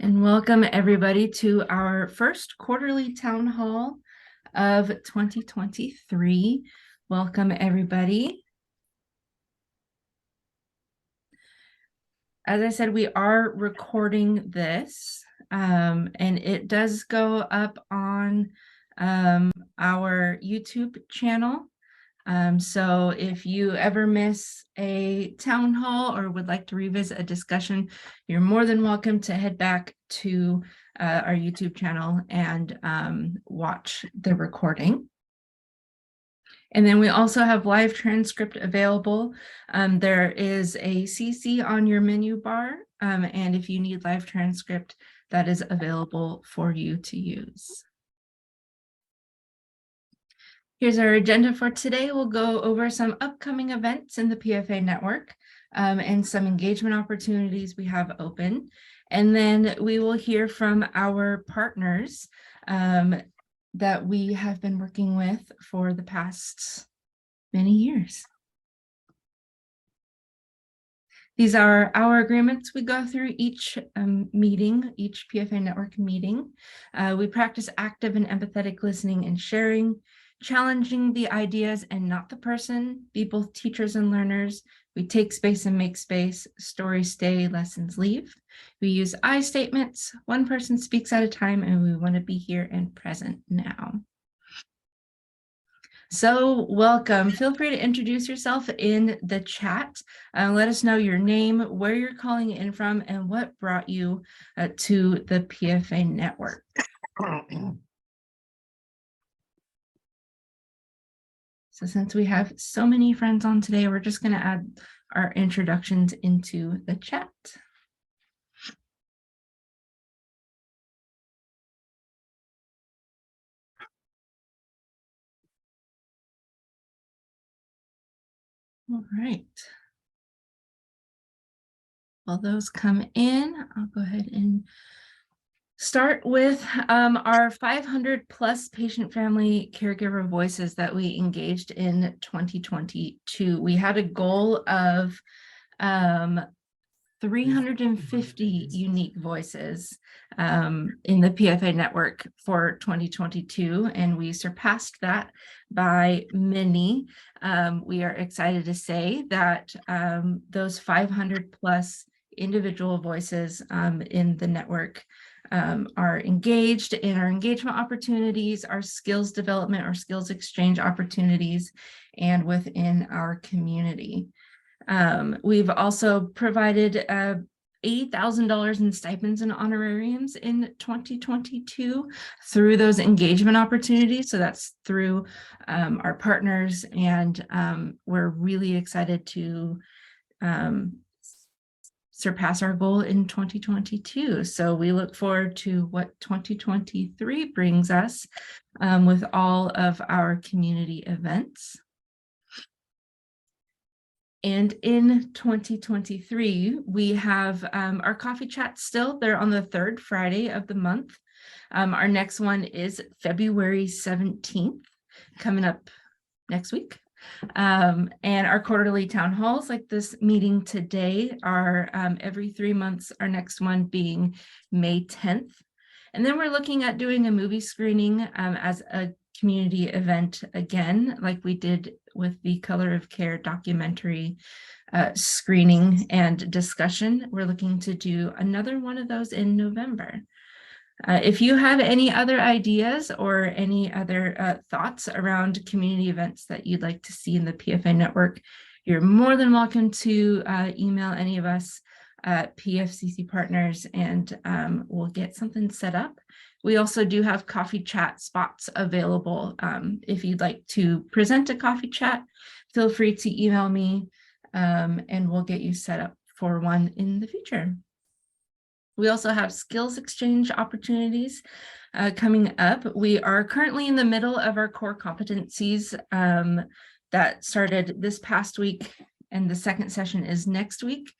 And welcome everybody to our first quarterly town hall of 2023. Welcome everybody. As I said, we are recording this and it does go up on our YouTube channel. So if you ever miss a town hall or would like to revisit a discussion, you're more than welcome to head back to our YouTube channel and watch the recording. And then we also have live transcript available. There is a CC on your menu bar, and if you need live transcript, that is available for you to use. Here's our agenda for today. We'll go over some upcoming events in the PFA network and some engagement opportunities we have open. And then we will hear from our partners that we have been working with for the past many years. These are our agreements we go through each meeting, each PFA network meeting. We practice active and empathetic listening and sharing, challenging the ideas and not the person, be both teachers and learners. We take space and make space, stories stay, lessons leave. We use I statements, one person speaks at a time, and we want to be here and present now. So welcome. Feel free to introduce yourself in the chat. Let us know your name, where you're calling in from, and what brought you to the PFA network. So since we have so many friends on today, we're just going to add our introductions into the chat. All right. While those come in, I'll go ahead and start with our 500 plus patient family caregiver voices that we engaged in 2022. We had a goal of 350 unique voices in the PFA network for 2022, and we surpassed that by many. We are excited to say that those 500 plus individual voices in the network are engaged in our engagement opportunities, our skills development, our skills exchange opportunities, and within our community. We've also provided $80,000 in stipends and honorariums in 2022 through those engagement opportunities. So that's through our partners, and we're really excited to surpass our goal in 2022. So we look forward to what 2023 brings us with all of our community events. And in 2023, we have our coffee chats still. They're on the third Friday of the month. Our next one is February 17th, coming up next week. And our quarterly town halls, like this meeting today, are every 3 months, our next one being May 10th. And then we're looking at doing a movie screening as a community event again, like we did with the Color of Care documentary screening and discussion. We're looking to do another one of those in November. If you have any other ideas or any other thoughts around community events that you'd like to see in the PFA network, you're more than welcome to email any of us at PFCC Partners, and we'll get something set up. We also do have coffee chat spots available. If you'd like to present a coffee chat, feel free to email me and we'll get you set up for one in the future. We also have skills exchange opportunities coming up. We are currently in the middle of our core competencies that started this past week, and the second session is next week.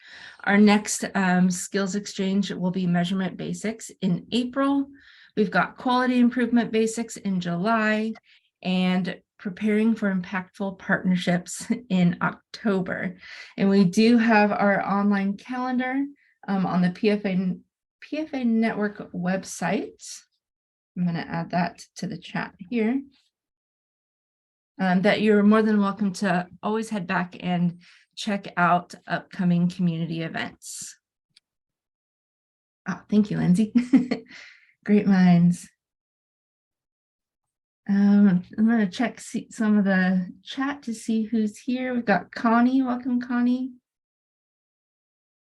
Our next skills exchange will be measurement basics in April. We've got quality improvement basics in July, and preparing for impactful partnerships in October. And we do have our online calendar on the PFA Network website. I'm going to add that to the chat here. That you're more than welcome to always head back and check out upcoming community events. Oh, thank you, Lindsay. Great minds. I'm going to check some of the chat to see who's here. We've got Connie. Welcome, Connie.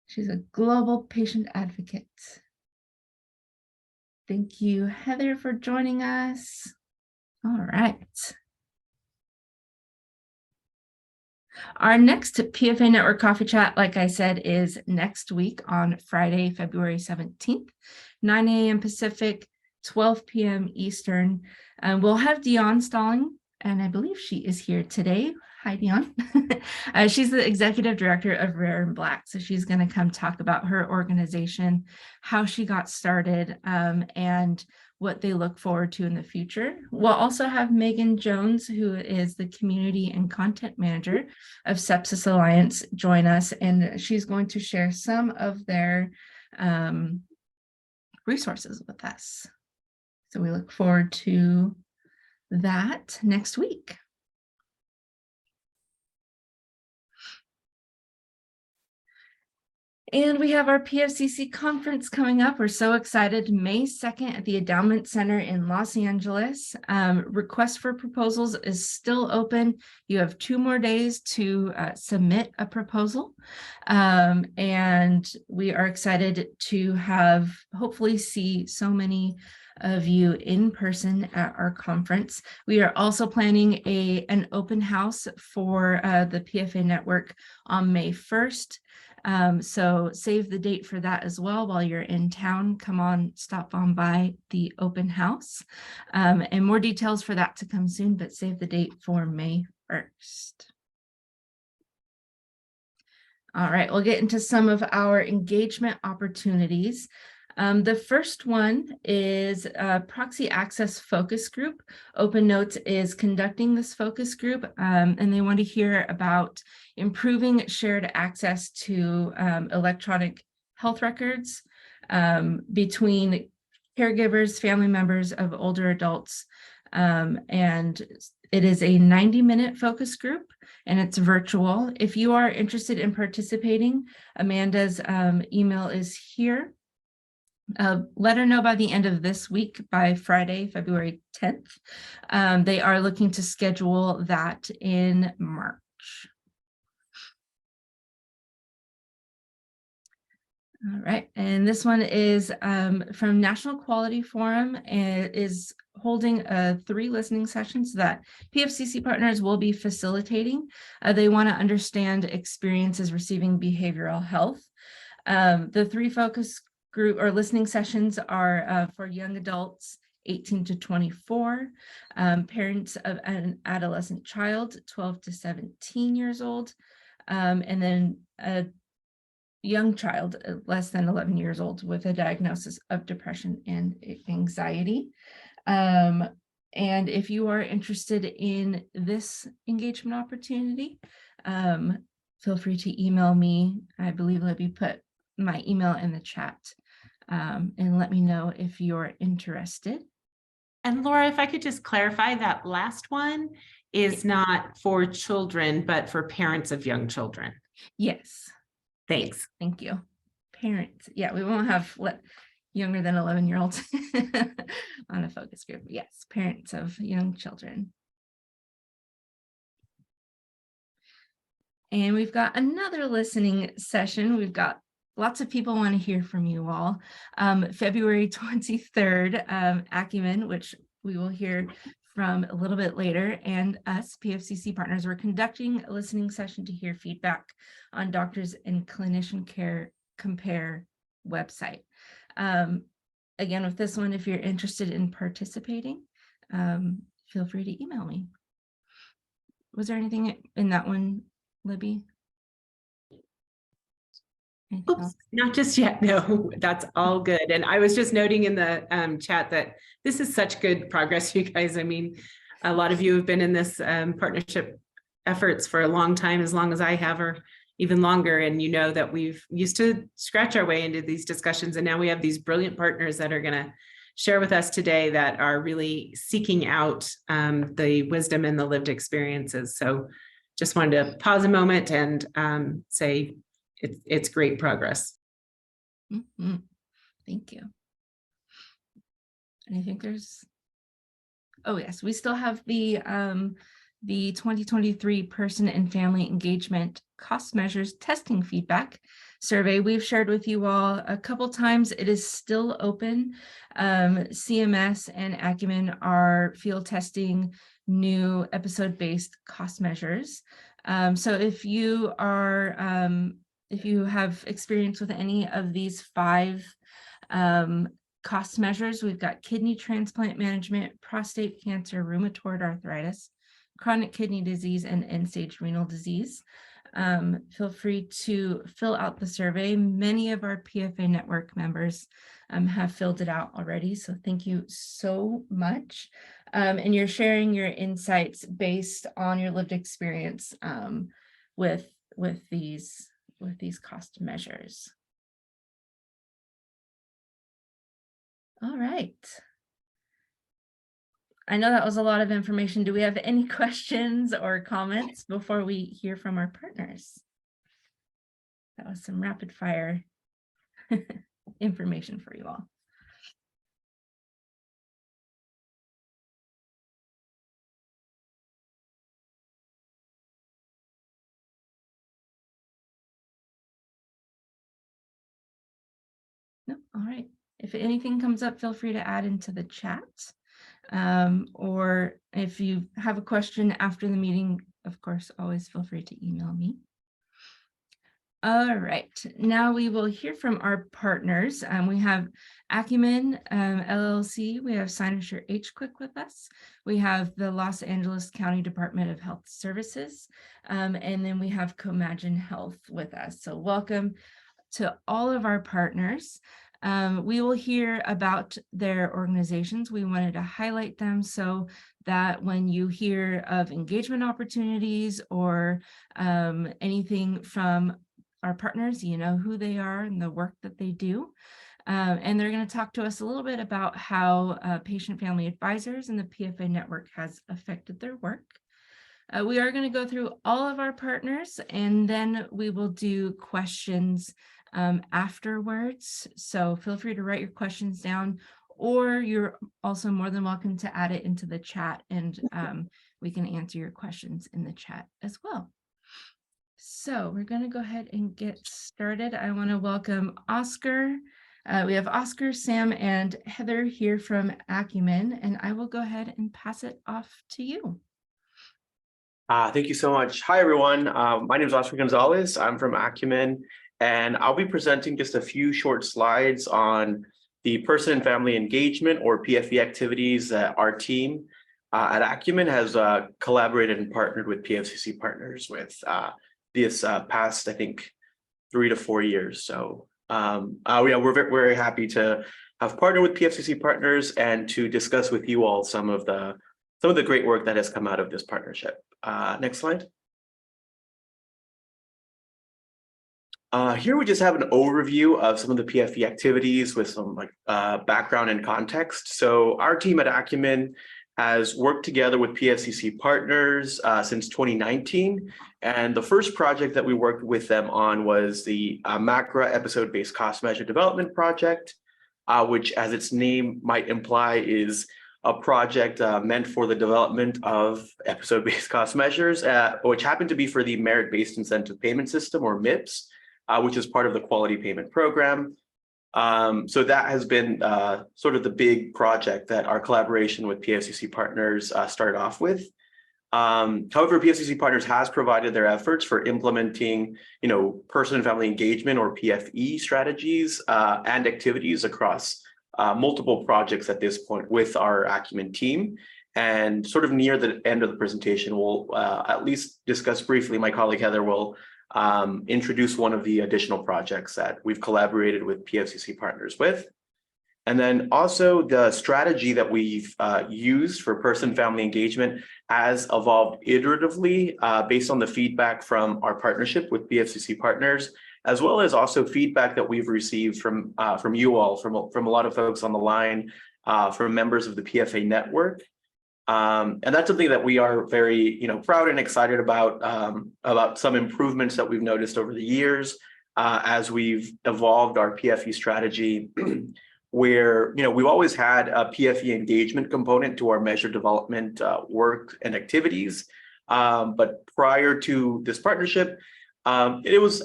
She's a global patient advocate. Thank you, Heather, for joining us. All right. Our next PFA Network Coffee Chat, like I said, is next week on Friday, February 17th, 9 a.m. Pacific, 12 p.m. Eastern. We'll have Dion Stalling, and I believe she is here today. Hi, Dion. She's the executive director of Rare and Black. So she's going to come talk about her organization, how she got started, and what they look forward to in the future. We'll also have Megan Jones, who is the community and content manager of Sepsis Alliance, join us, and she's going to share some of their resources with us. So we look forward to that next week. And we have our PFCC conference coming up. We're so excited. May 2nd at the Endowment Center in Los Angeles. Request for proposals is still open. You have 2 more days to submit a proposal. And we are excited to hopefully see so many of you in person at our conference. We are also planning an open house for the PFA Network on May 1st. So save the date for that as well. While you're in town, come on, stop on by the open house. And more details for that to come soon, but save the date for May 1st. All right, we'll get into some of our engagement opportunities. The first one is a proxy access focus group. Open Notes is conducting this focus group, and they want to hear about improving shared access to electronic health records between caregivers, family members of older adults. And it is a 90-minute focus group, and it's virtual. If you are interested in participating, Amanda's email is here. Let her know by the end of this week, by Friday, February 10th. They are looking to schedule that in March. All right, and this one is from National Quality Forum, and is holding 3 listening sessions that PFCC partners will be facilitating. They want to understand experiences receiving behavioral health. The 3 focus group or listening sessions are for young adults 18 to 24, parents of an adolescent child 12 to 17 years old, and then a young child less than 11 years old with a diagnosis of depression and anxiety. And if you are interested in this engagement opportunity, feel free to email me. I believe Libby put my email in the chat. And let me know if you're interested. And Laura, if I could just clarify, that last one is not for children, but for parents of young children. Yes. Thanks. Thank you. Parents. Yeah, we won't have younger than 11-year-olds on a focus group. Yes, parents of young children. And we've got another listening session. We've got lots of people want to hear from you all. February 23rd, Acumen, which we will hear from a little bit later, and us, PFCC partners, we're conducting a listening session to hear feedback on Doctors and Clinician Care Compare website. Again, with this one, if you're interested in participating, feel free to email me. Was there anything in that one, Libby? Oops, not just yet. No, that's all good. And I was just noting in the chat that this is such good progress, you guys. I mean, a lot of you have been in this partnership efforts for a long time, as long as I have, or even longer. And you know that we've used to scratch our way into these discussions, and now we have these brilliant partners that are going to share with us today that are really seeking out the wisdom and the lived experiences. So just wanted to pause a moment and say it's great progress. Mm-hmm. Thank you. And I think oh yes, we still have the 2023 Person and Family Engagement Cost Measures Testing Feedback Survey. We've shared with you all a couple times. It is still open. CMS and Acumen are field testing new episode-based cost measures. So if you have experience with any of these 5 cost measures, we've got kidney transplant management, prostate cancer, rheumatoid arthritis, chronic kidney disease, and end-stage renal disease. Feel free to fill out the survey. Many of our PFA network members have filled it out already, so thank you so much. And you're sharing your insights based on your lived experience with these cost measures. All right. I know that was a lot of information. Do we have any questions or comments before we hear from our partners? That was some rapid fire information for you all. No, all right. If anything comes up, feel free to add into the chat. Or if you have a question after the meeting, of course, always feel free to email me. All right, now we will hear from our partners. We have Acumen LLC, we have Cynosure H-Quick with us. We have the Los Angeles County Department of Health Services, and then we have Comagine Health with us. So welcome to all of our partners. We will hear about their organizations. We wanted to highlight them so that when you hear of engagement opportunities or anything from our partners, you know who they are and the work that they do. And they're going to talk to us a little bit about how patient family advisors and the PFA network has affected their work. We are going to go through all of our partners, and then we will do questions afterwards. So feel free to write your questions down, or you're also more than welcome to add it into the chat, and we can answer your questions in the chat as well. So we're going to go ahead and get started. I want to welcome Oscar. We have Oscar, Sam, and Heather here from Acumen, and I will go ahead and pass it off to you. Thank you so much. Hi, everyone. My name is Oscar Gonzalez. I'm from Acumen, and I'll be presenting just a few short slides on the person and family engagement, or PFE, activities that our team at Acumen has collaborated and partnered with PFCC partners with this past, I think, 3 to 4 years. So yeah, we're very happy to have partnered with PFCC partners and to discuss with you all some of the great work that has come out of this partnership. Next slide. Here we just have an overview of some of the PFE activities with some background and context. So our team at Acumen has worked together with PFCC partners since 2019. And the first project that we worked with them on was the MACRA episode-based cost measure development project, which, as its name might imply, is a project meant for the development of episode-based cost measures, which happened to be for the merit-based incentive payment system, or MIPS, which is part of the quality payment program. So that has been sort of the big project that our collaboration with PFCC partners started off with. However, PFCC partners has provided their efforts for implementing, person and family engagement, or PFE, strategies and activities across multiple projects at this point with our Acumen team. And sort of near the end of the presentation, we'll at least discuss briefly, my colleague Heather will introduce one of the additional projects that we've collaborated with PFCC partners with. And then also the strategy that we've used for person-family engagement has evolved iteratively based on the feedback from our partnership with PFCC partners, as well as also feedback that we've received from you all, from a lot of folks on the line, from members of the PFA network. And that's something that we are very, proud and excited about some improvements that we've noticed over the years as we've evolved our PFE strategy, where we've always had a PFE engagement component to our measure development work and activities. But prior to this partnership, it was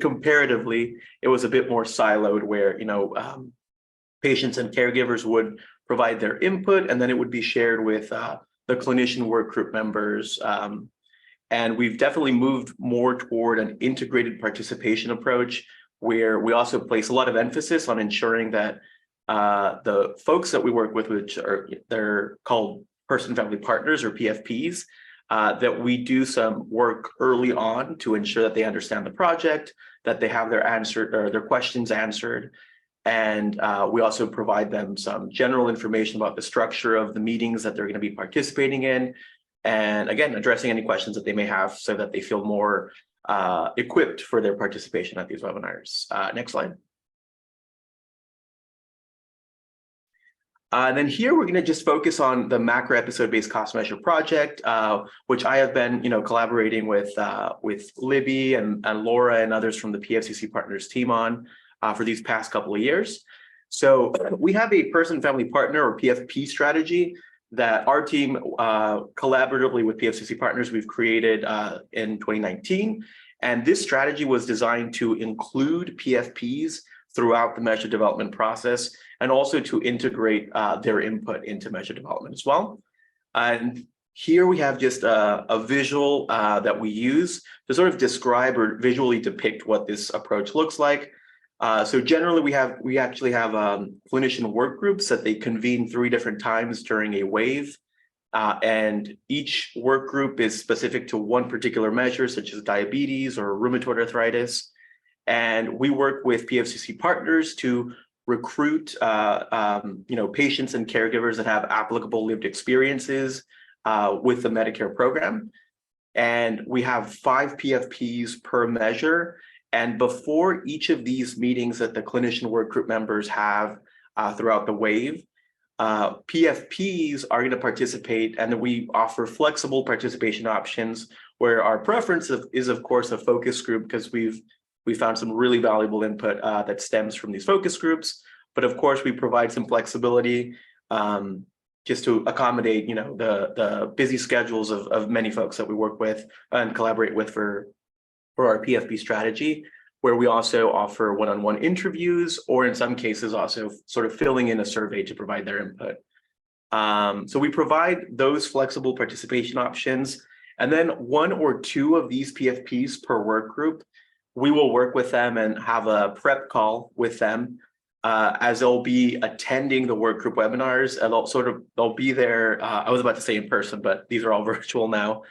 comparatively, it was a bit more siloed, where patients and caregivers would provide their input, and then it would be shared with the clinician work group members. And we've definitely moved more toward an integrated participation approach, where we also place a lot of emphasis on ensuring that the folks that we work with, which they're called person-family partners or PFPs, that we do some work early on to ensure that they understand the project, that they have their questions answered. And we also provide them some general information about the structure of the meetings that they're going to be participating in. And again, addressing any questions that they may have so that they feel more equipped for their participation at these webinars. Next slide. Then here we're going to just focus on the macro episode-based cost measure project, which I have been, collaborating with Libby and Laura and others from the PFCC Partners team on for these past couple of years. So we have a person-family partner or PFP strategy that our team collaboratively with PFCC Partners we've created in 2019. And this strategy was designed to include PFPs throughout the measure development process, and also to integrate their input into measure development as well. And here we have just a visual that we use to sort of describe or visually depict what this approach looks like. So generally we actually have clinician work groups that they convene 3 different times during a wave. And each work group is specific to one particular measure, such as diabetes or rheumatoid arthritis. And we work with PFCC partners to recruit patients and caregivers that have applicable lived experiences with the Medicare program. And we have 5 PFPs per measure. And before each of these meetings that the clinician work group members have throughout the wave, PFPs are going to participate, and we offer flexible participation options, where our preference is of course a focus group, because we found some really valuable input that stems from these focus groups. But of course, we provide some flexibility just to accommodate, the busy schedules of many folks that we work with and collaborate with for our PFP strategy, where we also offer one-on-one interviews, or in some cases also sort of filling in a survey to provide their input. So we provide those flexible participation options, and then 1 or 2 of these PFPs per work group, we will work with them and have a prep call with them as they'll be attending the work group webinars, and they'll be there. I was about to say in person, but these are all virtual now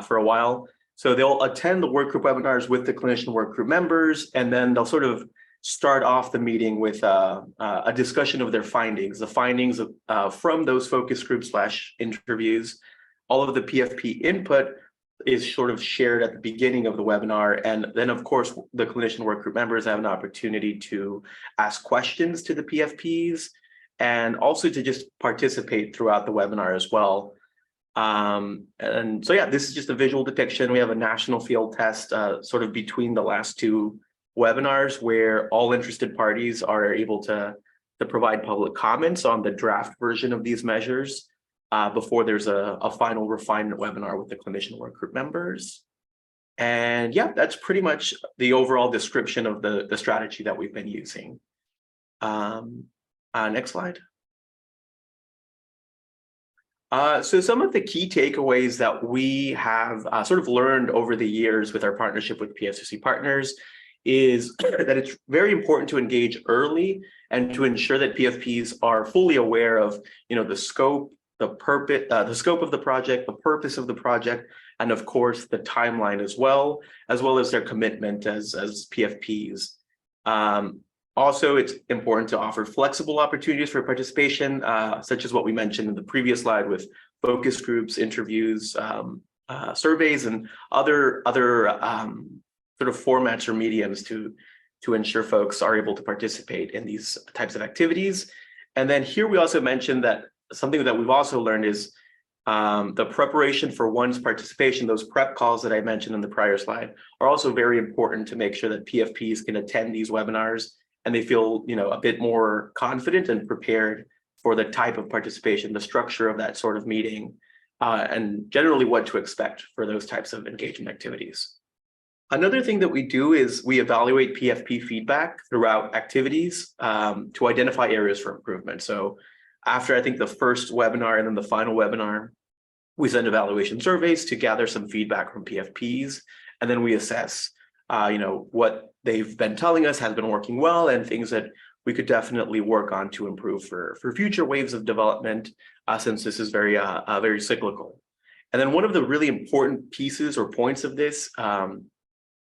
for a while. So they'll attend the work group webinars with the clinician work group members, and then they'll sort of start off the meeting with a discussion of their findings, from those focus groups / interviews. All of the PFP input is sort of shared at the beginning of the webinar. And then of course, the clinician work group members have an opportunity to ask questions to the PFPs, and also to just participate throughout the webinar as well. And so, yeah, this is just a visual depiction. We have a national field test sort of between the last 2 webinars, where all interested parties are able to provide public comments on the draft version of these measures before there's a final refinement webinar with the clinician work group members. And yeah, that's pretty much the overall description of the strategy that we've been using. Next slide. So some of the key takeaways that we have sort of learned over the years with our partnership with PFCC Partners is that it's very important to engage early and to ensure that PFPs are fully aware of, the scope, the purpose, the scope of the project, the purpose of the project, and of course the timeline as well as their commitment as PFPs. Also, it's important to offer flexible opportunities for participation, such as what we mentioned in the previous slide with focus groups, interviews, surveys, and other sort of formats or mediums to ensure folks are able to participate in these types of activities. And then here we also mentioned that something that we've also learned is the preparation for one's participation. Those prep calls that I mentioned in the prior slide are also very important to make sure that PFPs can attend these webinars and they feel, a bit more confident and prepared for the type of participation, the structure of that sort of meeting, and generally what to expect for those types of engagement activities. Another thing that we do is we evaluate PFP feedback throughout activities to identify areas for improvement. So after I think the first webinar and then the final webinar, we send evaluation surveys to gather some feedback from PFPs, and then we assess what they've been telling us has been working well and things that we could definitely work on to improve for future waves of development, since this is very cyclical. And then one of the really important pieces or points of this,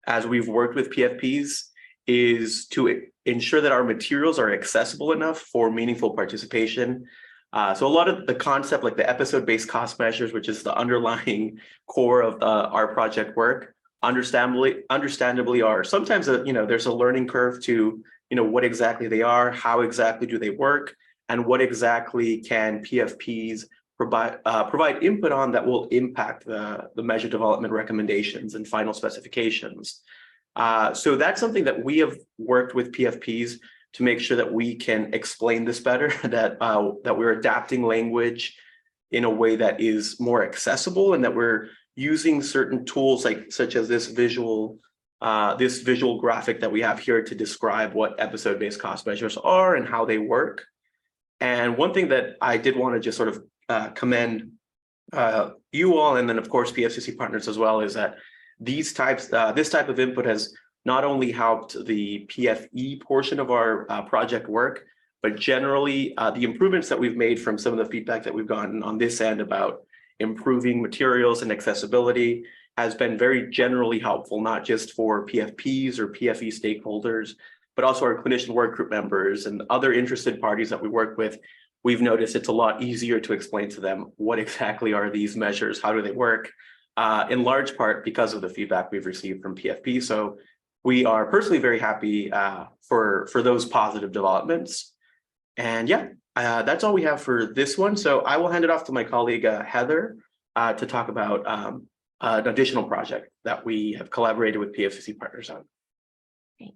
as we've worked with PFPs, is to ensure that our materials are accessible enough for meaningful participation. So a lot of the concept, like the episode-based cost measures, which is the underlying core of our project work, understandably are sometimes there's a learning curve to what exactly they are, how exactly do they work, and what exactly can PFPs provide input on that will impact the measure development recommendations and final specifications. So that's something that we have worked with PFPs to make sure that we can explain this better, that we're adapting language in a way that is more accessible, and that we're using certain tools such as this visual graphic that we have here to describe what episode-based cost measures are and how they work. And one thing that I did want to just sort of commend you all, and then of course PFCC partners as well, is that this type of input has not only helped the PFE portion of our project work, but generally the improvements that we've made from some of the feedback that we've gotten on this end about improving materials and accessibility has been very generally helpful, not just for PFPs or PFE stakeholders, but also our clinician work group members and other interested parties that we work with. We've noticed it's a lot easier to explain to them what exactly are these measures, how do they work, in large part because of the feedback we've received from PFP. So we are personally very happy for those positive developments. And yeah, that's all we have for this one. So I will hand it off to my colleague, Heather, to talk about an additional project that we have collaborated with PFCC partners on. Great.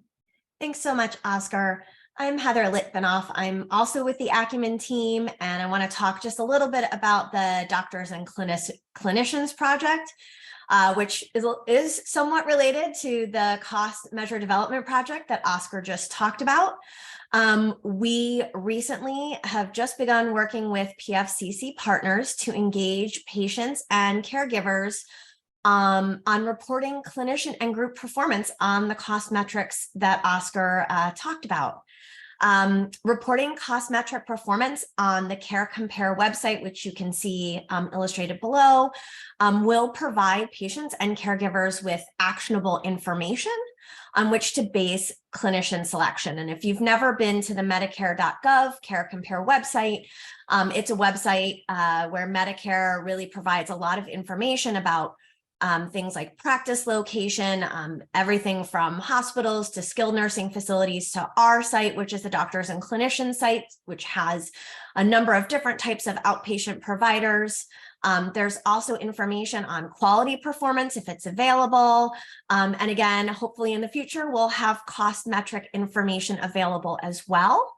Thanks so much, Oscar. I'm Heather Litvinoff. I'm also with the Acumen team, and I want to talk just a little bit about the Doctors and Clinicians project, which is somewhat related to the cost measure development project that Oscar just talked about. We recently have just begun working with PFCC partners to engage patients and caregivers on reporting clinician and group performance on the cost metrics that Oscar talked about. Reporting cost metric performance on the Care Compare website, which you can see illustrated below, will provide patients and caregivers with actionable information on which to base clinician selection. And if you've never been to the Medicare.gov Care Compare website, it's a website where Medicare really provides a lot of information about things like practice location, everything from hospitals to skilled nursing facilities to our site, which is the Doctors and Clinicians site, which has a number of different types of outpatient providers. There's also information on quality performance if it's available. And again, hopefully in the future, we'll have cost metric information available as well.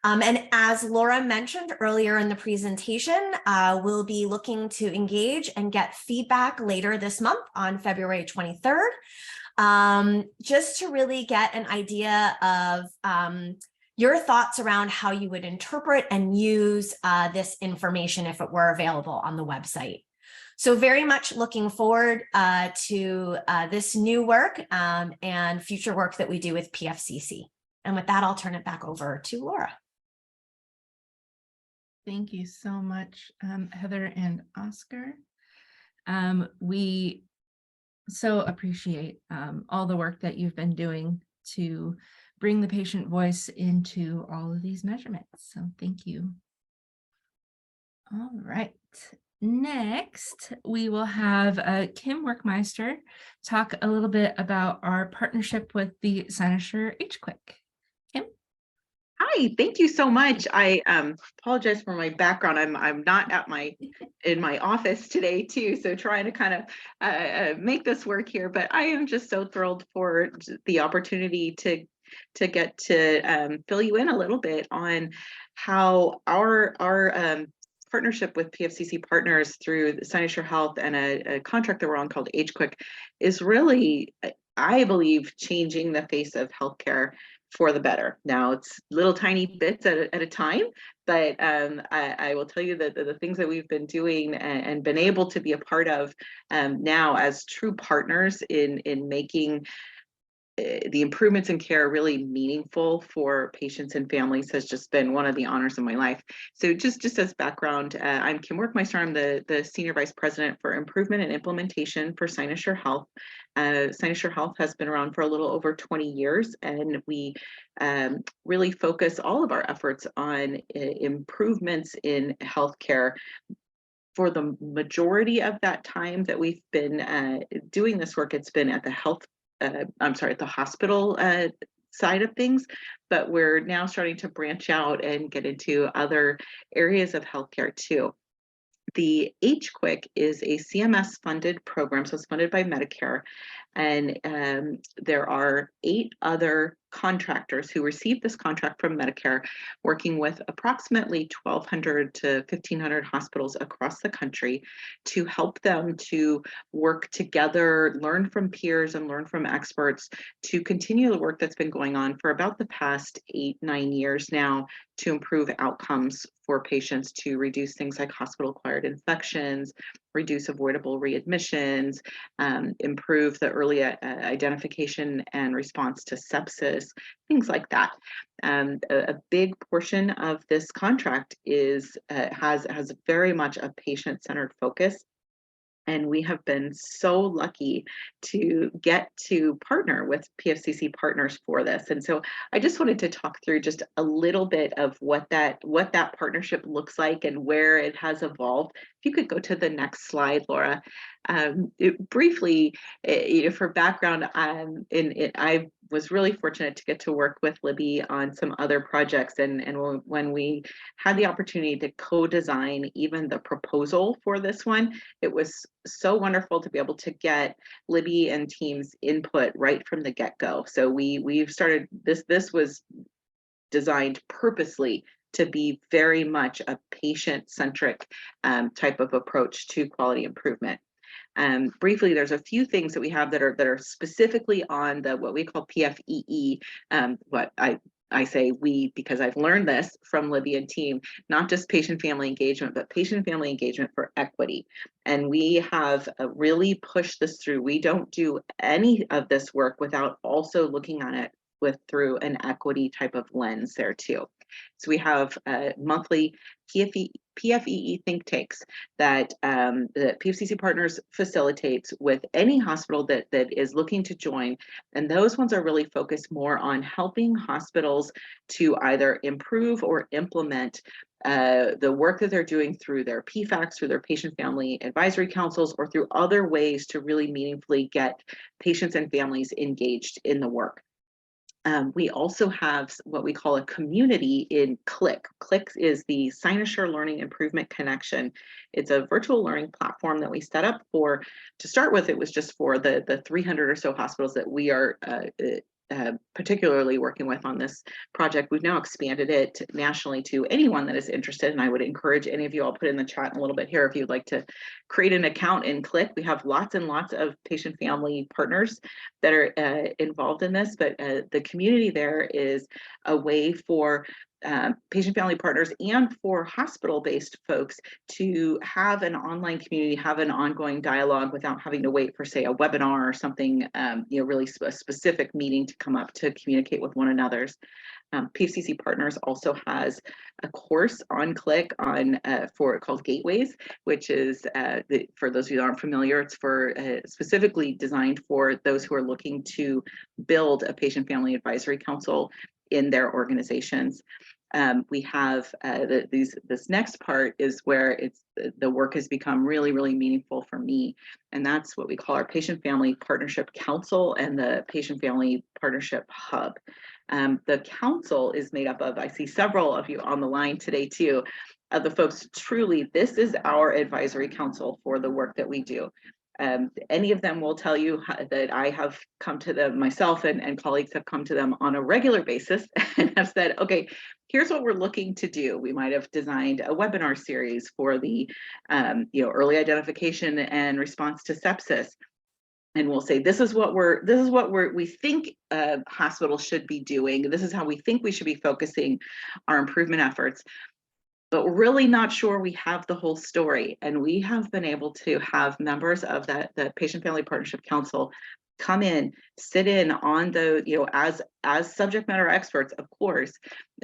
And as Laura mentioned earlier in the presentation, we'll be looking to engage and get feedback later this month on February 23rd, just to really get an idea of your thoughts around how you would interpret and use this information if it were available on the website. So very much looking forward to this new work and future work that we do with PFCC. And with that, I'll turn it back over to Laura. Thank you so much, Heather and Oscar. We so appreciate all the work that you've been doing to bring the patient voice into all of these measurements. So thank you. All right. Next, we will have Kim Workmeister talk a little bit about our partnership with the Cynosure HQuick. Kim? Hi, thank you so much. I apologize for my background. I'm not at in my office today too, so trying to kind of make this work here. But I am just so thrilled for the opportunity to get to fill you in a little bit on how our partnership with PFCC partners through the Cynosure Health and a contract that we're on called HQuick is really, I believe, changing the face of healthcare for the better. Now it's little tiny bits at a time, but I will tell you that the things that we've been doing and been able to be a part of now as true partners in making the improvements in care really meaningful for patients and families has just been one of the honors of my life. So just as background, I'm Kim Workmeister. I'm the Senior Vice President for Improvement and Implementation for Cynosure Health. Cynosure Health has been around for a little over 20 years, and we really focus all of our efforts on improvements in healthcare. For the majority of that time that we've been doing this work, it's been at the at the hospital side of things, but we're now starting to branch out and get into other areas of healthcare too. The HQuick is a CMS funded program, so it's funded by Medicare, and there are 8 other contractors who received this contract from Medicare, working with approximately 1,200 to 1,500 hospitals across the country to help them to work together, learn from peers and learn from experts to continue the work that's been going on for about the past 8-9 years now to improve outcomes for patients, to reduce things like hospital-acquired infections, reduce avoidable readmissions, improve the early identification and response to sepsis, things like that. A big portion of this contract is has very much a patient-centered focus. And we have been so lucky to get to partner with PFCC partners for this. And so I just wanted to talk through just a little bit of what that partnership looks like and where it has evolved. If you could go to the next slide, Laura. Briefly, for background, I was really fortunate to get to work with Libby on some other projects, and when we had the opportunity to co-design even the proposal for this one, it was so wonderful to be able to get Libby and team's input right from the get-go. So we've started this was designed purposely to be very much a patient-centric type of approach to quality improvement. Briefly, there's a few things that we have that are specifically on the what we call PFEE. What I say we because I've learned this from Libby and team, not just patient-family engagement, but patient-family engagement for equity. And we have really pushed this through. We don't do any of this work without also looking at it through an equity type of lens there too. So we have monthly PFEE think tanks that the PFCC Partners facilitates with any hospital that is looking to join. And those ones are really focused more on helping hospitals to either improve or implement the work that they're doing through their PFACs, through their patient family advisory councils, or through other ways to really meaningfully get patients and families engaged in the work. We also have what we call a community in CLIC. CLIC is the Cynosure Learning Improvement Connection. It's a virtual learning platform that we set up to start with, it was just for the 300 or so hospitals that we are particularly working with on this project. We've now expanded it nationally to anyone that is interested, and I would encourage any of you, I'll put in the chat in a little bit here, if you'd like to create an account and click. We have lots and lots of patient family partners that are involved in this, but the community there is a way for patient family partners and for hospital-based folks to have an online community, have an ongoing dialogue without having to wait for, say, a webinar or something, really a specific meeting to come up to communicate with one another's. PFCC Partners also has a course on Click on called Gateways, which is for those of you that aren't familiar, it's for specifically designed for those who are looking to build a patient family advisory council in their organizations. We have this next part is where the work has become really, really meaningful for me. And that's what we call our Patient Family Partnership Council and the Patient Family Partnership Hub. The council is made up of, I see several of you on the line today too, of the folks, truly, this is our advisory council for the work that we do. Any of them will tell you that I have come to them myself and colleagues have come to them on a regular basis and have said, okay, here's what we're looking to do. We might have designed a webinar series for the early identification and response to sepsis. And we'll say, this is what we think hospitals should be doing. This is how we think we should be focusing our improvement efforts. But we're really not sure we have the whole story. And we have been able to have members of the Patient Family Partnership Council come in, sit in on the, as subject matter experts, of course,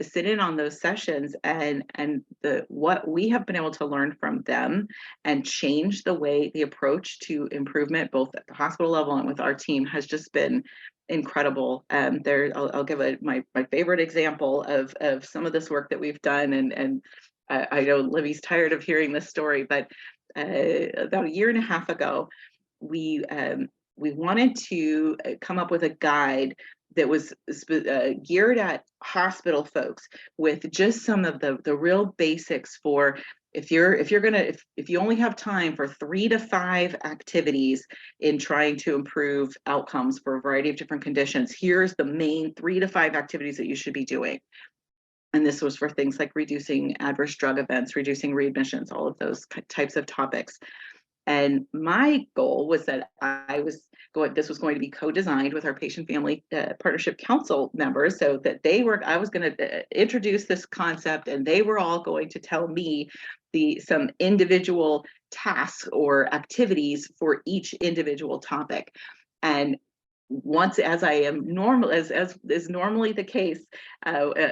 sit in on those sessions and what we have been able to learn from them and change the approach to improvement, both at the hospital level and with our team, has just been incredible. I'll give my favorite example of some of this work that we've done, and I know Libby's tired of hearing this story, but about a year and a half ago, we wanted to come up with a guide that was geared at hospital folks with just some of the real basics for if you only have time for 3 to 5 activities in trying to improve outcomes for a variety of different conditions, here's the main 3 to 5 activities that you should be doing. And this was for things like reducing adverse drug events, reducing readmissions, all of those types of topics. And my goal was that this was going to be co-designed with our Patient Family Partnership Council members, so that I was going to introduce this concept, and they were all going to tell me some individual tasks or activities for each individual topic. And once, as I am normal, as is normally the case,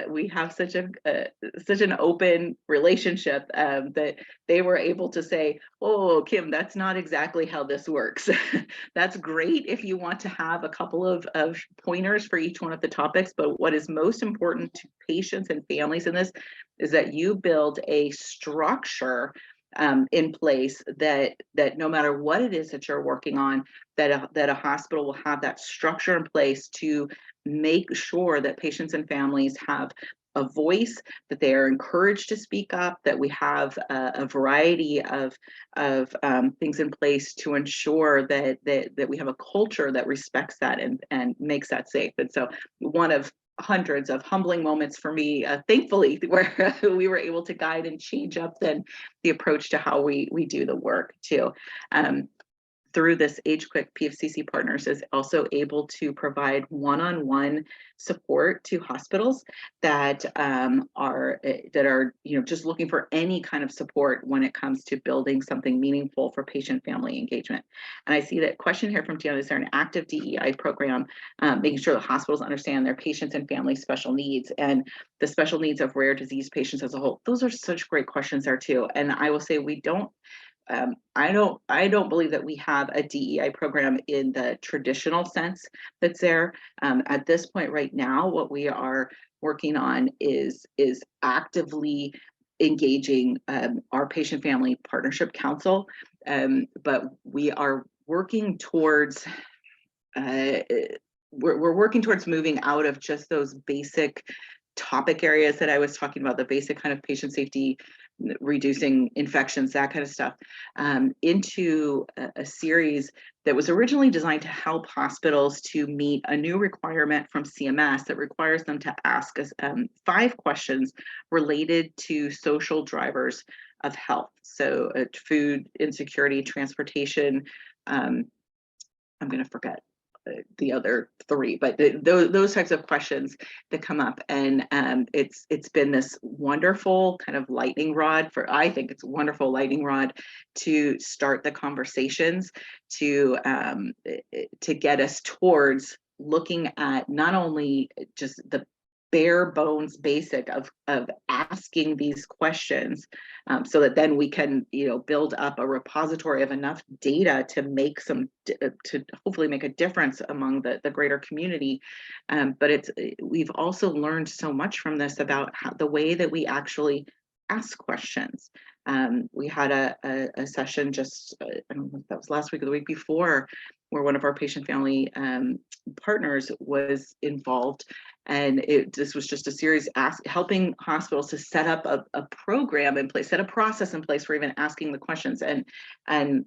we have such an open relationship that they were able to say, "Oh, Kim, that's not exactly how this works." That's great if you want to have a couple of pointers for each one of the topics, but what is most important to patients and families in this is that you build a structure in place that no matter what it is that you're working on, that a hospital will have that structure in place to make sure that patients and families have a voice, that they are encouraged to speak up, that we have a variety of things in place to ensure that we have a culture that respects that and makes that safe. And so one of hundreds of humbling moments for me, thankfully, where we were able to guide and change up then the approach to how we do the work too. Through this AgeQuick, PFCC Partners is also able to provide one-on-one support to hospitals that are just looking for any kind of support when it comes to building something meaningful for patient-family engagement. And I see that question here from Deanna: is there an active DEI program making sure that hospitals understand their patients and families' special needs and the special needs of rare disease patients as a whole? Those are such great questions there too. And I will say we don't. I don't believe that we have a DEI program in the traditional sense that's there. At this point right now, what we are working on is actively engaging our Patient Family Partnership Council, but we are working towards we're working towards moving out of just those basic topic areas that I was talking about, the basic kind of patient safety, reducing infections, that kind of stuff, into a series that was originally designed to help hospitals to meet a new requirement from CMS that requires them to ask us 5 questions related to social drivers of health. So food insecurity, transportation, I'm going to forget the other three, but those types of questions that come up, and it's been this wonderful kind of lightning rod I think it's a wonderful lightning rod to start the conversations, to get us towards looking at not only just the bare bones basic of asking these questions, so that then we can build up a repository of enough data to make to hopefully make a difference among the greater community. But we've also learned so much from this about the way that we actually ask questions. We had a session just I don't know if that was last week or the week before, where one of our patient family partners was involved, and this was just a series helping hospitals to set up a program in place, set a process in place for even asking the questions. And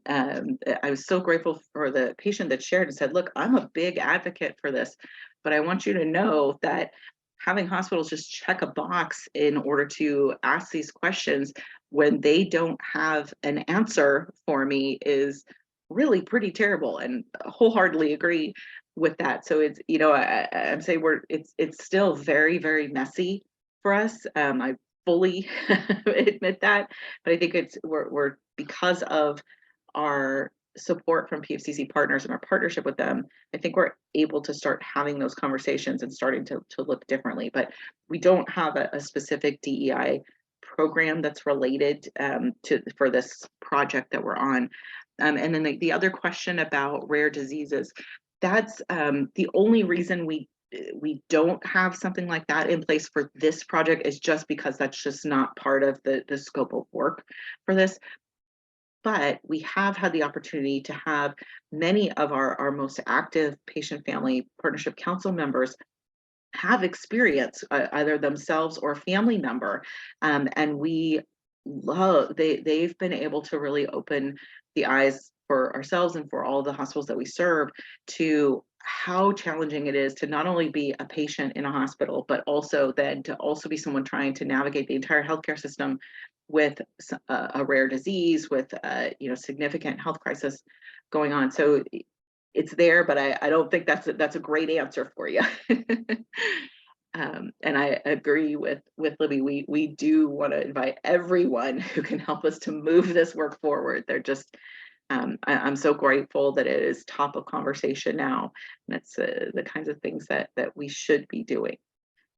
I was so grateful for the patient that shared and said, look, I'm a big advocate for this, but I want you to know that having hospitals just check a box in order to ask these questions when they don't have an answer for me is really pretty terrible, and wholeheartedly agree with that. So it's, I'm saying it's still very, very messy for us. I fully admit that, but I think we're because of our support from PFCC partners and our partnership with them, I think we're able to start having those conversations and starting to look differently. But we don't have a specific DEI program that's related for this project that we're on. And then the other question about rare diseases, that's the only reason we don't have something like that in place for this project is just because that's just not part of the scope of work for this. But we have had the opportunity to have many of our most active patient family partnership council members have experience, either themselves or a family member, and they've been able to really open the eyes for ourselves and for all the hospitals that we serve to how challenging it is to not only be a patient in a hospital, but also then to also be someone trying to navigate the entire healthcare system with a rare disease, with significant health crisis going on. So it's there, but I don't think that's a great answer for you. And I agree with Libby. We do want to invite everyone who can help us to move this work forward. They're just I'm so grateful that it is top of conversation now. And it's the kinds of things that we should be doing.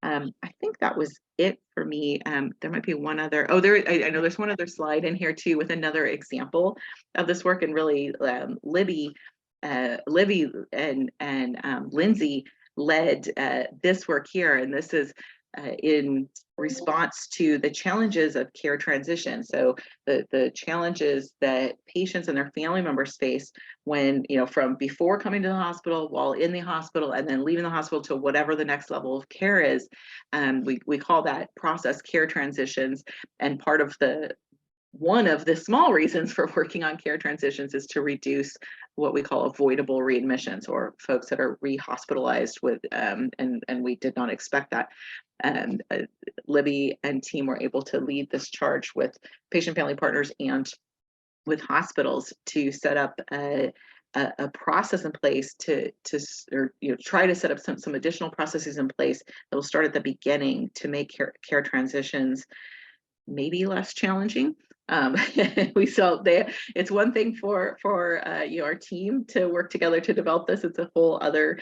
I think that was it for me. There might be one other. Oh, I know there's one other slide in here too with another example of this work. And really, Libby and Lindsay led this work here, and this is in response to the challenges of care transition. So the challenges that patients and their family members face when, from before coming to the hospital, while in the hospital, and then leaving the hospital to whatever the next level of care is. We call that process care transitions. And part of one of the small reasons for working on care transitions is to reduce what we call avoidable readmissions, or folks that are re-hospitalized with, and we did not expect that. And Libby and team were able to lead this charge with patient family partners and with hospitals to set up a process in place try to set up some additional processes in place that will start at the beginning to make care transitions maybe less challenging. It's one thing for our team to work together to develop this. It's a whole other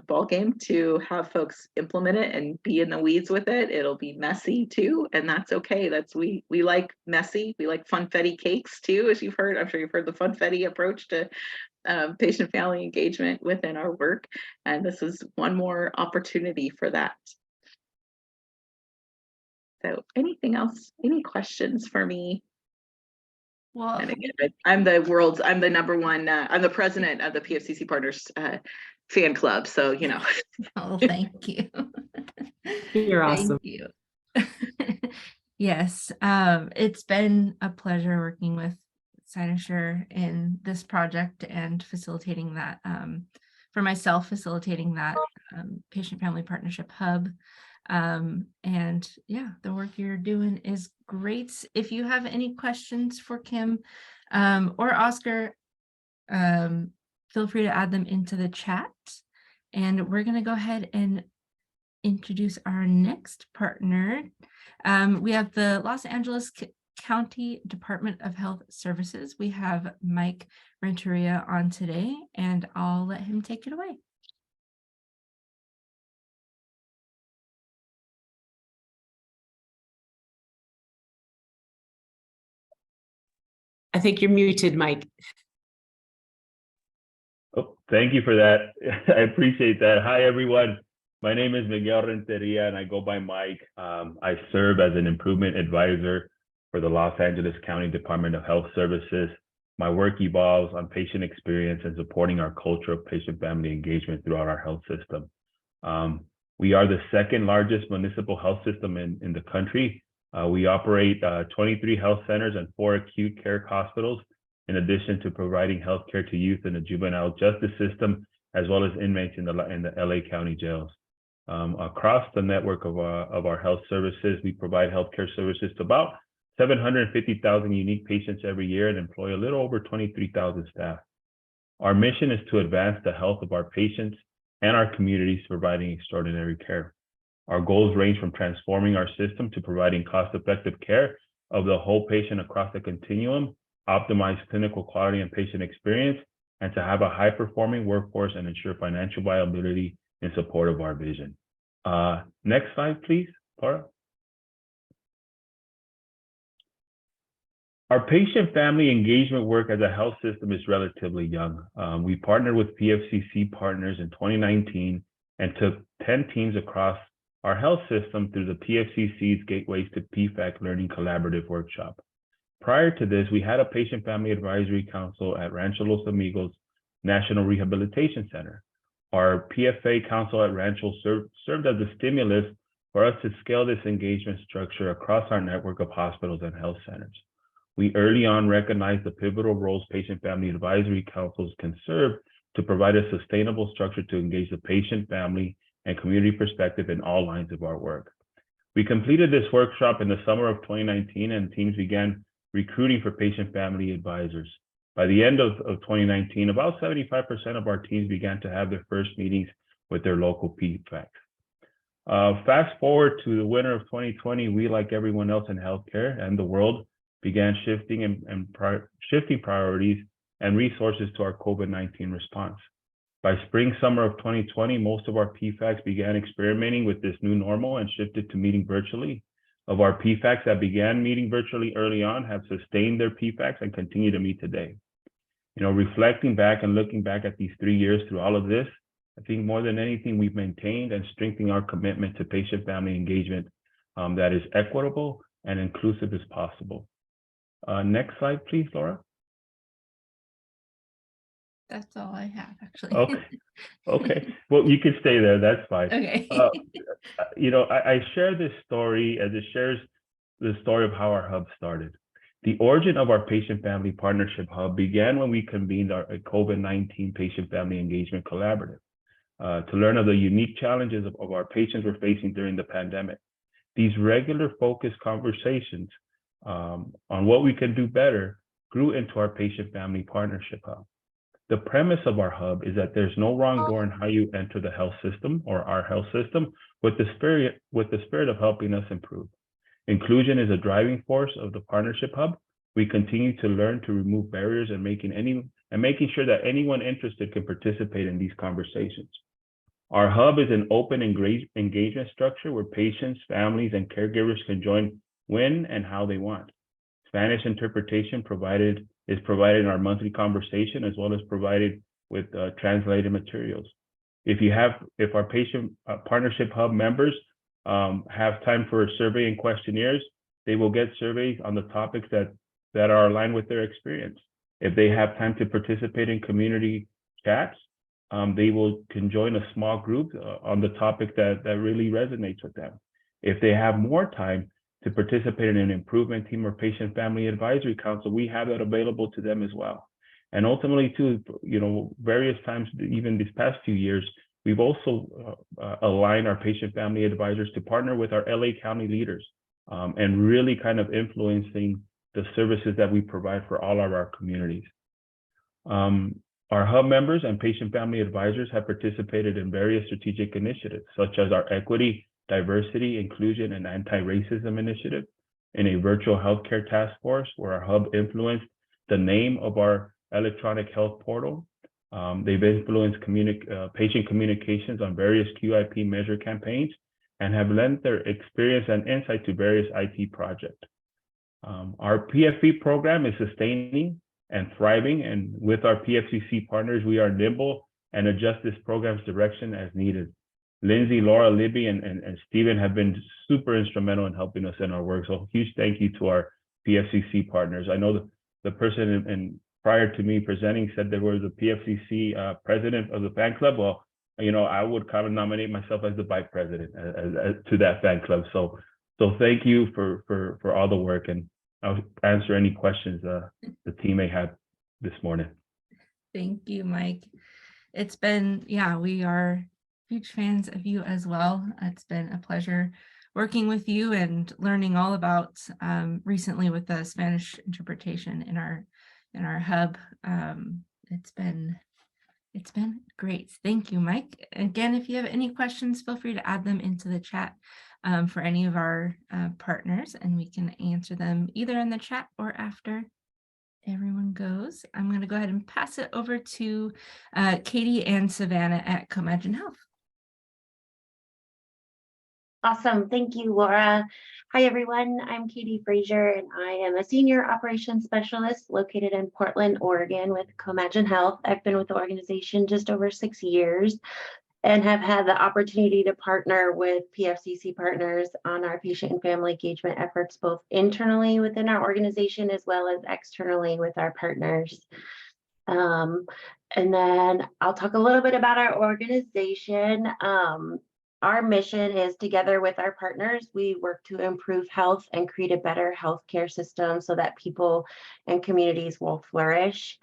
ball game to have folks implement it and be in the weeds with it. It'll be messy too, and that's okay. We like messy. We like funfetti cakes too, as you've heard. I'm sure you've heard the funfetti approach to patient family engagement within our work, and this is one more opportunity for that. So anything else? Any questions for me? Well, and again, I'm the number one, I'm the president of the PFCC Partners fan club. So, oh, thank you. You're awesome. Thank you. Yes, it's been a pleasure working with Cynosure in this project and facilitating that, for myself, facilitating that patient family partnership hub. And yeah, the work you're doing is great. If you have any questions for Kim or Oscar, feel free to add them into the chat. And we're going to go ahead and introduce our next partner. We have the Los Angeles County Department of Health Services. We have Mike Renteria on today, and I'll let him take it away. I think you're muted, Mike. Oh, thank you for that. I appreciate that. Hi, everyone. My name is Miguel Renteria, and I go by Mike. I serve as an improvement advisor for the Los Angeles County Department of Health Services. My work evolves on patient experience and supporting our culture of patient-family engagement throughout our health system. We are the second largest municipal health system in the country. We operate 23 health centers and 4 acute care hospitals, in addition to providing healthcare to youth in the juvenile justice system, as well as inmates in the LA County jails. Across the network of our health services, we provide healthcare services to about 750,000 unique patients every year and employ a little over 23,000 staff. Our mission is to advance the health of our patients and our communities, providing extraordinary care. Our goals range from transforming our system to providing cost-effective care of the whole patient across the continuum, optimize clinical quality and patient experience, and to have a high-performing workforce and ensure financial viability in support of our vision. Next slide, please, Laura. Our patient-family engagement work as a health system is relatively young. We partnered with PFCC partners in 2019 and took 10 teams across our health system through the PFCC's Gateways to PFAC Learning Collaborative Workshop. Prior to this, we had a Patient Family Advisory Council at Rancho Los Amigos National Rehabilitation Center. Our PFA Council at Rancho served as a stimulus for us to scale this engagement structure across our network of hospitals and health centers. We early on recognized the pivotal roles Patient Family Advisory Councils can serve to provide a sustainable structure to engage the patient, family, and community perspective in all lines of our work. We completed this workshop in the summer of 2019, and teams began recruiting for patient family advisors. By the end of 2019, about 75% of our teams began to have their first meetings with their local PFACs. Fast forward to the winter of 2020, we, like everyone else in healthcare and the world, began shifting shifting priorities and resources to our COVID-19 response. By spring, summer of 2020, most of our PFACs began experimenting with this new normal and shifted to meeting virtually. Of our PFACs that began meeting virtually early on have sustained their PFACs and continue to meet today. Reflecting back and looking back at these 3 years through all of this, I think more than anything, we've maintained and strengthened our commitment to patient-family engagement that is equitable and inclusive as possible. Next slide, please, Laura. That's all I have, actually. Okay. Well, you can stay there. That's fine. Okay. I share this story as it shares the story of how our hub started. The origin of our patient-family partnership hub began when we convened our COVID-19 patient-family engagement collaborative to learn of the unique challenges of our patients were facing during the pandemic. These regular focused conversations on what we can do better grew into our patient-family partnership hub. The premise of our hub is that there's no wrong door in how you enter the health system or our health system with the spirit of helping us improve. Inclusion is a driving force of the partnership hub. We continue to learn to remove barriers and making sure that anyone interested can participate in these conversations. Our hub is an open engagement structure where patients, families, and caregivers can join when and how they want. Spanish interpretation is provided in our monthly conversation, as well as provided with translated materials. If our patient partnership hub members have time for a survey and questionnaires, they will get surveys on the topics that are aligned with their experience. If they have time to participate in community chats, they can join a small group on the topic that really resonates with them. If they have more time to participate in an improvement team or patient family advisory council, we have that available to them as well. And ultimately, too, various times, even these past few years, we've also aligned our patient family advisors to partner with our LA County leaders and really kind of influencing the services that we provide for all of our communities. Our Our hub members and patient family advisors have participated in various strategic initiatives, such as our equity, diversity, inclusion, and anti-racism initiative, in a virtual healthcare task force where our hub influenced the name of our electronic health portal. They've influenced patient communications on various QIP measure campaigns and have lent their experience and insight to various IT projects. Our PFE program is sustaining and thriving, and with our PFCC partners, we are nimble and adjust this program's direction as needed. Lindsay, Laura, Libby, and Stephen have been super instrumental in helping us in our work. So huge thank you to our PFCC partners. I know the person and prior to me presenting said there was a PFCC president of the fan club. Well, you know, I would kind of nominate myself as the vice president to that fan club. So thank you for all the work, and I'll answer any questions the team may have this morning. Thank you, Mike. It's been, yeah, we are huge fans of you as well. It's been a pleasure working with you and learning all about recently with the Spanish interpretation in our hub. It's been great. Thank you, Mike. Again, if you have any questions, feel free to add them into the chat for any of our partners, and we can answer them either in the chat or after everyone goes. I'm going to go ahead and pass it over to Katie and Savannah at Comagine Health. Awesome. Thank you, Laura. Hi, everyone. I'm Katie Frazier, and I am a senior operations specialist located in Portland, Oregon with Comagine Health. I've been with the organization just over 6 years and have had the opportunity to partner with PFCC partners on our patient and family engagement efforts, both internally within our organization as well as externally with our partners. And then I'll talk a little bit about our organization. Our mission is, together with our partners, we work to improve health and create a better healthcare system so that people and communities will flourish.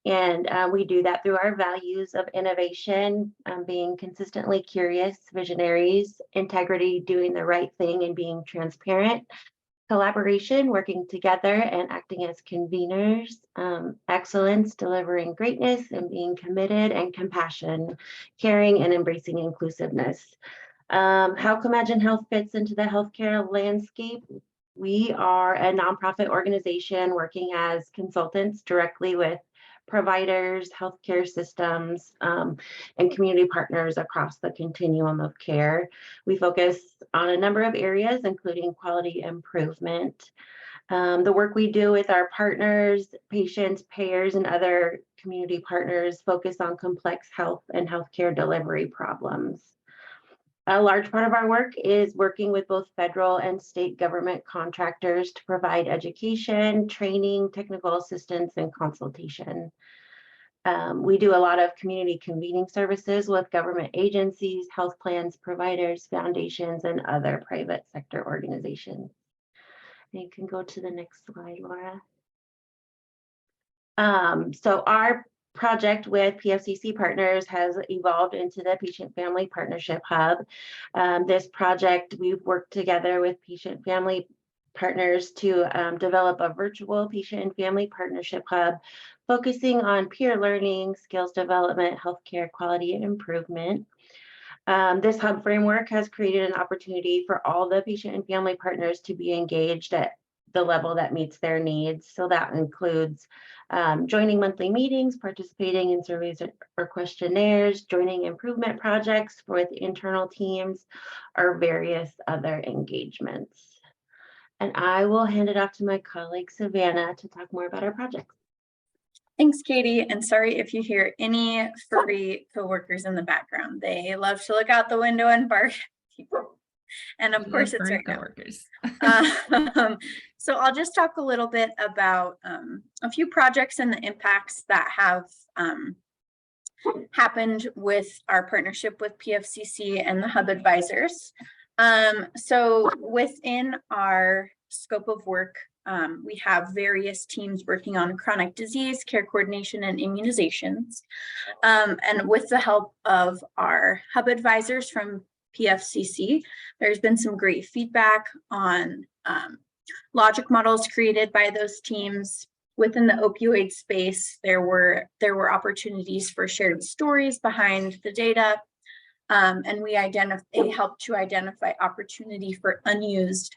And we do that through our values of innovation, being consistently curious, visionaries, integrity, doing the right thing and being transparent, collaboration, working together and acting as conveners, excellence, delivering greatness and being committed, and compassion, caring and embracing inclusiveness. How Comagine Health fits into the healthcare landscape. We are a nonprofit organization working as consultants directly with providers, healthcare systems, and community partners across the continuum of care. We focus on a number of areas, including quality improvement. The work we do with our partners, patients, payers, and other community partners focus on complex health and healthcare delivery problems. A large part of our work is working with both federal and state government contractors to provide education, training, technical assistance, and consultation. We do a lot of community convening services with government agencies, health plans, providers, foundations, and other private sector organizations. And you can go to the next slide, Laura. So our project with PFCC partners has evolved into the Patient Family Partnership Hub. This project, we've worked together with patient family partners to develop a virtual patient and family partnership hub focusing on peer learning, skills development, healthcare quality and improvement. This hub framework has created an opportunity for all the patient and family partners to be engaged at the level that meets their needs. So that includes joining monthly meetings, participating in surveys or questionnaires, joining improvement projects with internal teams, or various other engagements. And I will hand it off to my colleague, Savannah, to talk more about our projects. Thanks, Katie. And sorry if you hear any furry coworkers in the background. They love to look out the window and bark at people. And of course, it's right now. So I'll just talk a little bit about a few projects and the impacts that have happened with our partnership with PFCC and the Hub advisors. So within our scope of work, we have various teams working on chronic disease, care coordination, and immunizations. And with the help of our Hub advisors from PFCC, there's been some great feedback on logic models created by those teams within the opioid space, there were opportunities for shared stories behind the data. And they helped to identify opportunity for unused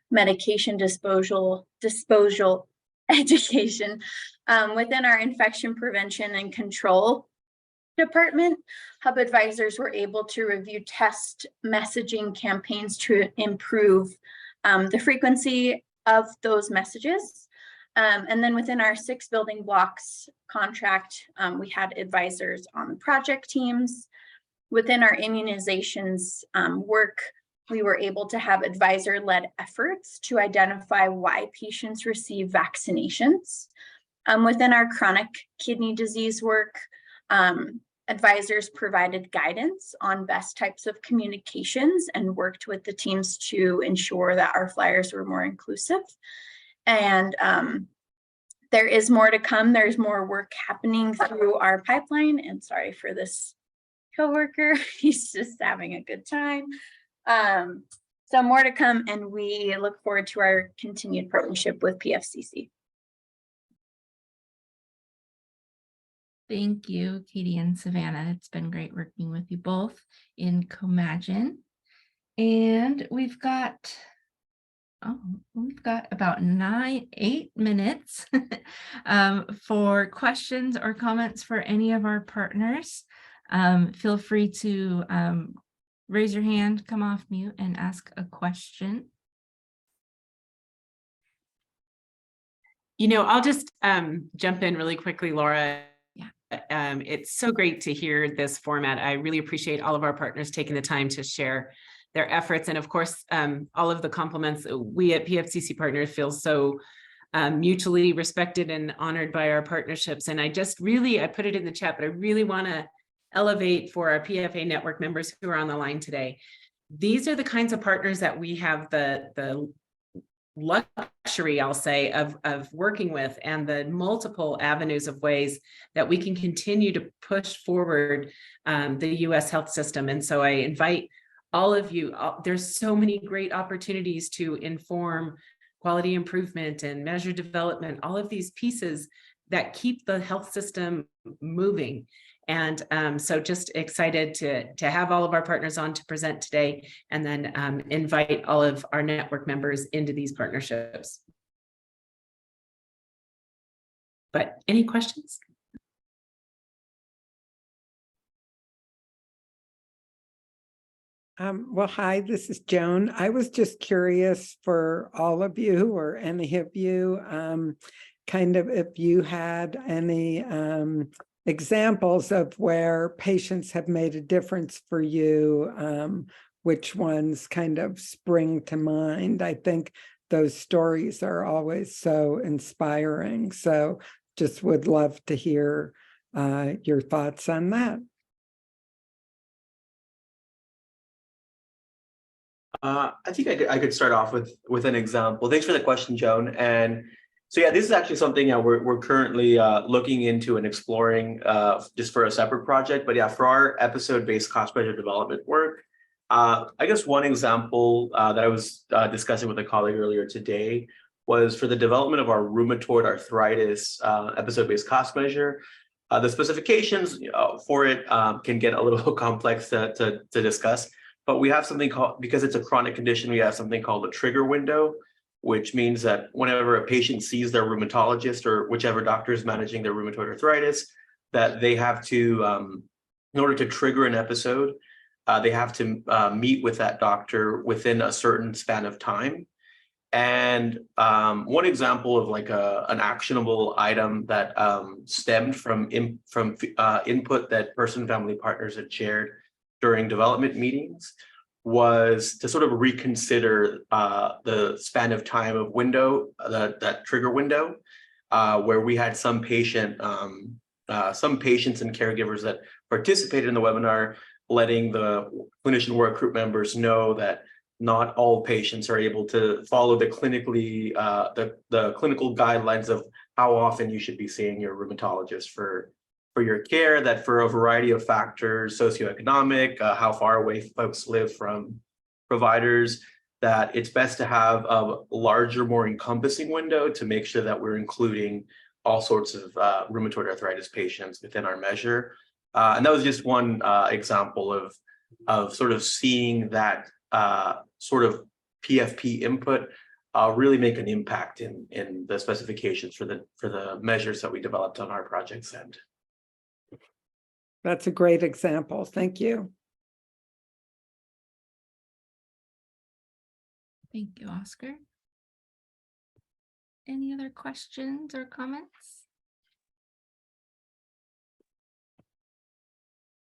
medication disposal education within our infection prevention and control department. Hub advisors were able to review test messaging campaigns to improve the frequency of those messages. And then within our 6 building blocks contract, we had advisors on the project teams. Within our immunizations work, we were able to have advisor-led efforts to identify why patients receive vaccinations. Within our chronic kidney disease work, advisors provided guidance on best types of communications and worked with the teams to ensure that our flyers were more inclusive. And there is more to come. There's more work happening through our pipeline. And sorry for this coworker, he's just having a good time. So more to come, and we look forward to our continued partnership with PFCC. Thank you, Katie and Savannah. It's been great working with you both in Comagin. And we've got about 8 minutes for questions or comments for any of our partners. Feel free to raise your hand, come off mute, and ask a question. I'll just jump in really quickly, Laura. Yeah. It's so great to hear this format. I really appreciate all of our partners taking the time to share their efforts. And of course, all of the compliments. We at PFCC Partners feel so mutually respected and honored by our partnerships. And I put it in the chat, but I really want to elevate for our PFAnetwork members who are on the line today. These are the kinds of partners that we have the luxury, I'll say, of working with, and the multiple avenues of ways that we can continue to push forward the U.S. health system. And so I invite all of you, there's so many great opportunities to inform quality improvement and measure development, all of these pieces that keep the health system moving. And so just excited to have all of our partners on to present today, and then invite all of our network members into these partnerships. But any questions? Well, hi, this is Joan. I was just curious for all of you or any of you, kind of if you had any examples of where patients have made a difference for you, which ones kind of spring to mind. I think those stories are always so inspiring. So just would love to hear your thoughts on that. I think I could start off with an example. Thanks for the question, Joan. And so yeah, this is actually something we're currently looking into and exploring just for a separate project. But yeah, for our episode-based cost measure development work, I guess one example that I was discussing with a colleague earlier today was for the development of our rheumatoid arthritis episode-based cost measure. The specifications for it can get a little complex to discuss, but we have something called, because it's a chronic condition, we have something called a trigger window, which means that whenever a patient sees their rheumatologist or whichever doctor is managing their rheumatoid arthritis, that they have to, in order to trigger an episode, they have to meet with that doctor within a certain span of time. And one example of like an actionable item that stemmed from input that person and family partners had shared during development meetings was to sort of reconsider the span of time of window, that trigger window, where we had some patients and caregivers that participated in the webinar, letting the clinician work group members know that not all patients are able to follow the clinical guidelines of how often you should be seeing your rheumatologist for your care, that for a variety of factors, socioeconomic, how far away folks live from providers, that it's best to have a larger, more encompassing window to make sure that we're including all sorts of rheumatoid arthritis patients within our measure. And that was just one example of sort of seeing that sort of PFP input really make an impact in the specifications for the measures that we developed on our project's end. That's a great example. Thank you. Thank you, Oscar. Any other questions or comments?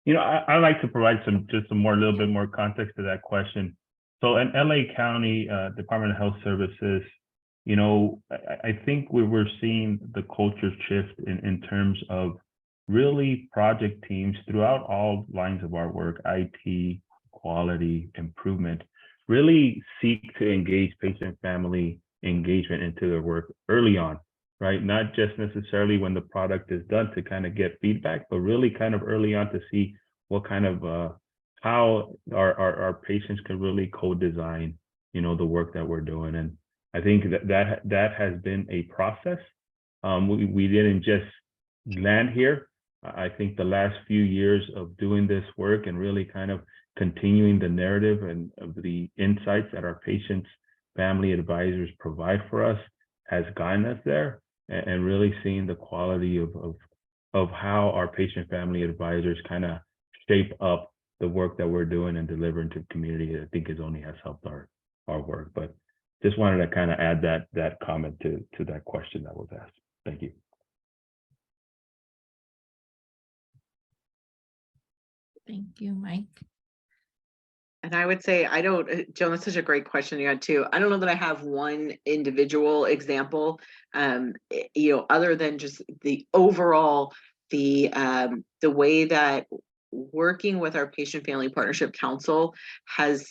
You know, I like to provide a little bit more context to that question. So in LA County Department of Health Services, you know, I think we're seeing the culture shift in terms of really project teams throughout all lines of our work, IT, quality, improvement, really seek to engage patient family engagement into their work early on, right? Not just necessarily when the product is done to kind of get feedback, but really kind of early on to see what kind of how our patients can really co-design, you know, the work that we're doing. And I think that has been a process. We didn't just land here. I think the last few years of doing this work and really kind of continuing the narrative and of the insights that our patients, family advisors provide for us has gotten us there, and really seeing the quality of how our patient family advisors kind of shape up the work that we're doing and delivering to the community. I think it only has helped our work. But just wanted to kind of add that comment to that question that was asked. Thank you. Thank you, Mike. And I would say, Joan, that's such a great question you had too. I don't know that I have one individual example, you know, other than just the overall, the way that working with our Patient Family Partnership Council has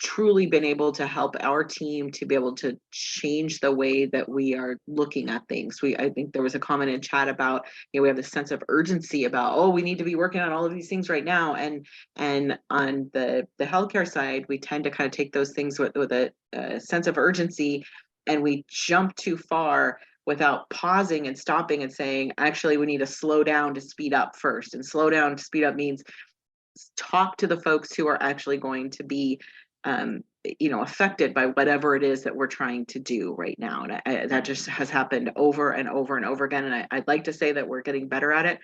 truly been able to help our team to be able to change the way that we are looking at things. I think there was a comment in chat about, you know, we have this sense of urgency about, oh, we need to be working on all of these things right now. And on the healthcare side, we tend to kind of take those things with a sense of urgency, and we jump too far without pausing and stopping and saying, actually, we need to slow down to speed up first. And slow down to speed up means talk to the folks who are actually going to be you know, affected by whatever it is that we're trying to do right now. And that just has happened over and over and over again. And I'd like to say that we're getting better at it.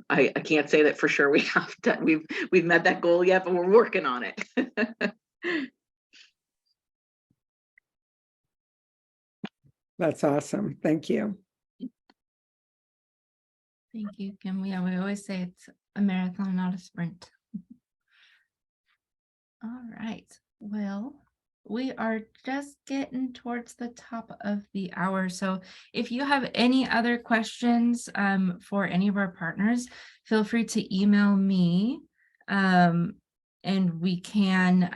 I can't say that for sure we have done, we've met that goal yet, but we're working on it. That's awesome. Thank you. Thank you, Kim. Yeah, we always say it's a marathon, not a sprint. All right. Well, we are just getting towards the top of the hour. So if you have any other questions for any of our partners, feel free to email me and we can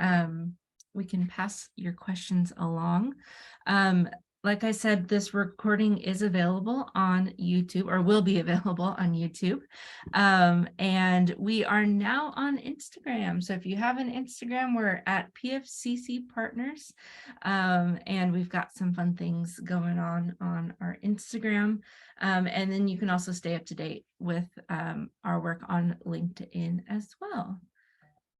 pass your questions along. Like I said, this recording is available on YouTube, or will be available on YouTube. And we are now on Instagram. So if you have an Instagram, we're at PFCC Partners. And we've got some fun things going on our Instagram. And then you can also stay up to date with our work on LinkedIn as well.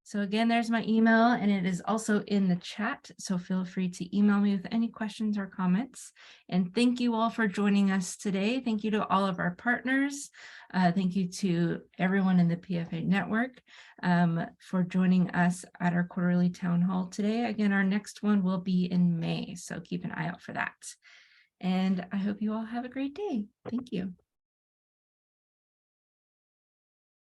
So again, there's my email, and it is also in the chat. So feel free to email me with any questions or comments. And thank you all for joining us today. Thank you to all of our partners. Thank you to everyone in the PFA network for joining us at our quarterly town hall today. Again, our next one will be in May, so keep an eye out for that. And I hope you all have a great day. Thank you.